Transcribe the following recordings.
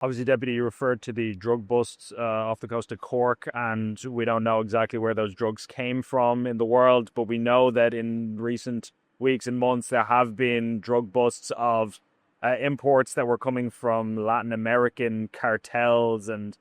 Obviously, Deputy, you referred to the drug busts off the coast of Cork, and we don't know exactly where those drugs came from in the world, but we know that in recent weeks and months there have been drug busts of imports that were coming from Latin American cartels and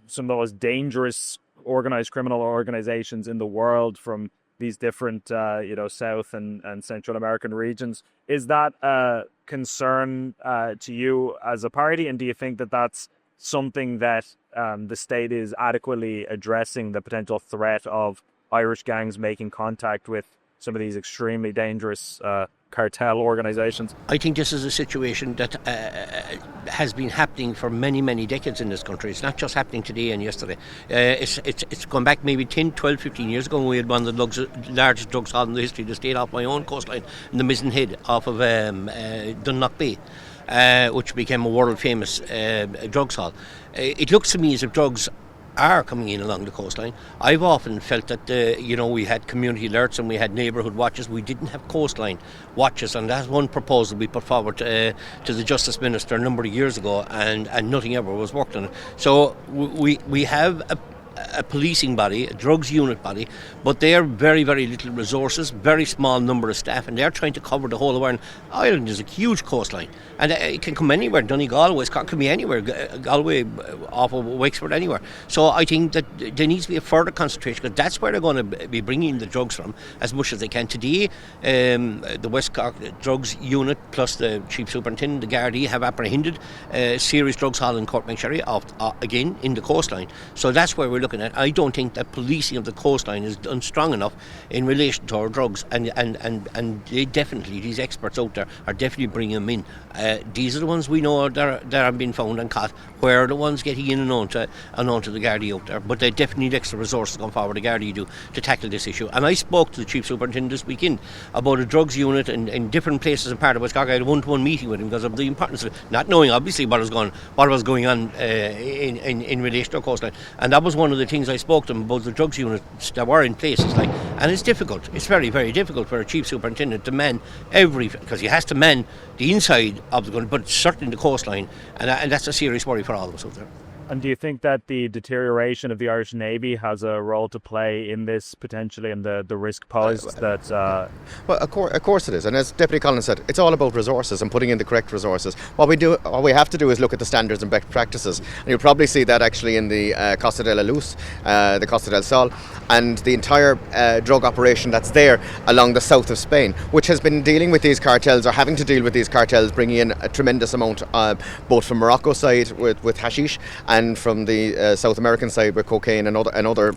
some of the most dangerous organized criminal organizations in the world from these different, South and Central American regions. Is that a concern to you as a party? And do you think that that's something that the state is adequately addressing, the potential threat of Irish gangs making contact with some of these extremely dangerous cartel organizations? I think this is a situation that has been happening for many, many decades in this country. It's not just happening today and yesterday. It's gone back maybe 10, 12, 15 years ago when we had one of the largest drugs hauls in the history of the state off my own coastline in the Mizzen Head off of Dunnock Bay, which became a world famous drugs haul. It looks to me as if drugs are coming in along the coastline. I've often felt that we had community alerts and we had neighbourhood watches. We didn't have coastline watches, and that's one proposal we put forward to the Justice Minister a number of years ago, and nothing ever was worked on it. So we have a policing body, a drugs unit body, but they are very, very little resources, very small number of staff, and they're trying to cover the whole of Ireland. Ireland is a huge coastline, and it can come anywhere. Donegal, Cork can be anywhere, Galway, off of Wexford, anywhere. So I think that there needs to be a further concentration, because that's where they're going to be bringing the drugs from as much as they can. Today, the West Cork Drugs Unit plus the Chief Superintendent, the Gardaí, have apprehended serious drugs haul in Cork Sherry again in the coastline. So that's where we're looking at. I don't think that policing of the coastline is done strong enough in relation to our drugs, and they definitely, these experts out there are definitely bringing them in. These are the ones we know that have been found and caught. Where are the ones getting in and onto the Gardaí out there? But they definitely need extra resources going forward, the Gardaí do, to tackle this issue. And I spoke to the Chief Superintendent this weekend about a drugs unit in different places in part of West Cork. I had a one-to-one meeting with him because of the importance of it, not knowing obviously what was going on in relation to our coastline. And that was one of the things I spoke to him about, the drugs units that were in places and it's difficult. It's very, very difficult for a chief superintendent to man because he has to man the inside of the country, but certainly the coastline, and that's a serious worry for all of us out there. And do you think that the deterioration of the Irish Navy has a role to play in this potentially, and the risk posed that... Well, of course it is. And as Deputy Collins said, it's all about resources and putting in the correct resources. What we have to do is look at the standards and best practices. And you'll probably see that actually in the Costa de la Luz, the Costa del Sol, and the entire drug operation that's there along the south of Spain, which has been dealing with these cartels, or having to deal with these cartels, bringing in a tremendous amount, both from Morocco's side with hashish, and from the South American side with cocaine and other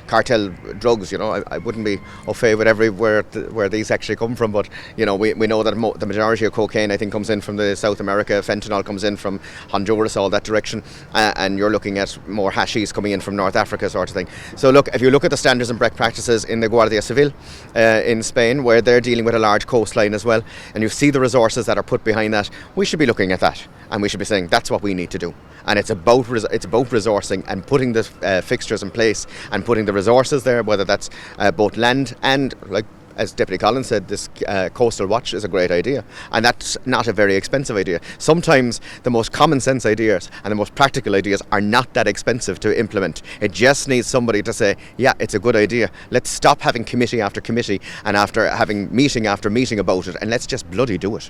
cartel drugs. I wouldn't be au fait with everywhere where these actually come from, but we know that the majority of cocaine, I think, comes in from the South America. Fentanyl comes in from Honduras, all that direction, and you're looking at more hashish coming in from North Africa, sort of thing. So look, if you look at the standards and best practices in the Guardia Civil in Spain, where they're dealing with a large coastline as well, and you see the resources that are put behind that, we should be looking at that, and we should be saying that's what we need to do. And it's about resourcing and putting the fixtures in place and putting the resources there, whether that's both land and, like as Deputy Collins said, this coastal watch is a great idea, and that's not a very expensive idea. Sometimes the most common sense ideas and the most practical ideas are not that expensive to implement. It just needs somebody to say, yeah, it's a good idea. Let's stop having committee after committee and after having meeting after meeting about it, and let's just bloody do it.